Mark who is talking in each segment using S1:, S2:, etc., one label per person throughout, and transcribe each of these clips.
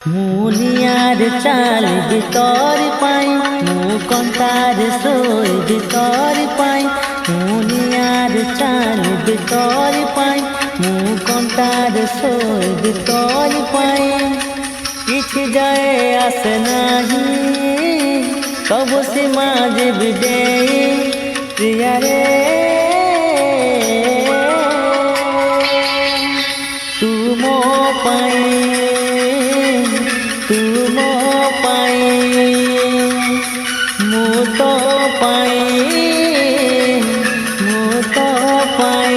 S1: meunière চাল ভিতর পাই মুকন্তার সই ভিতর পাই মুনিয়ার চাল ভিতর পাই মুকন্তার সই ভিতর পাই কিছু যায় আসে নাহি তবু সে মাঝে বিদে প্রিয়া রে তুম পাই তুম পাই মু তো পাই মু তো পাই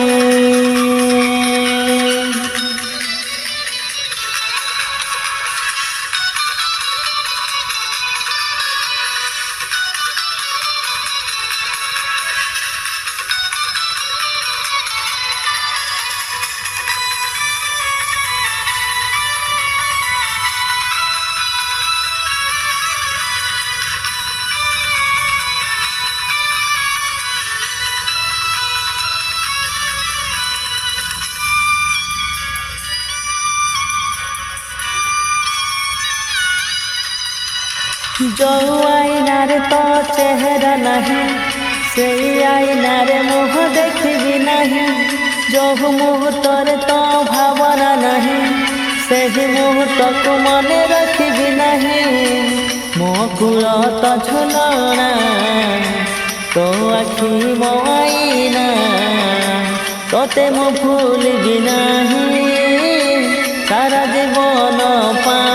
S1: जो आईनार तो चेहरा नहीं से आईनार मुह देखबी नहीं जो मुहूर्तर तो भावना नहीं से मुहूर्त को मन रखबी नहीं मो कूल तो झुलना तो आखि मो आईना तोते मो भूलबी नहीं सारा जीवन पा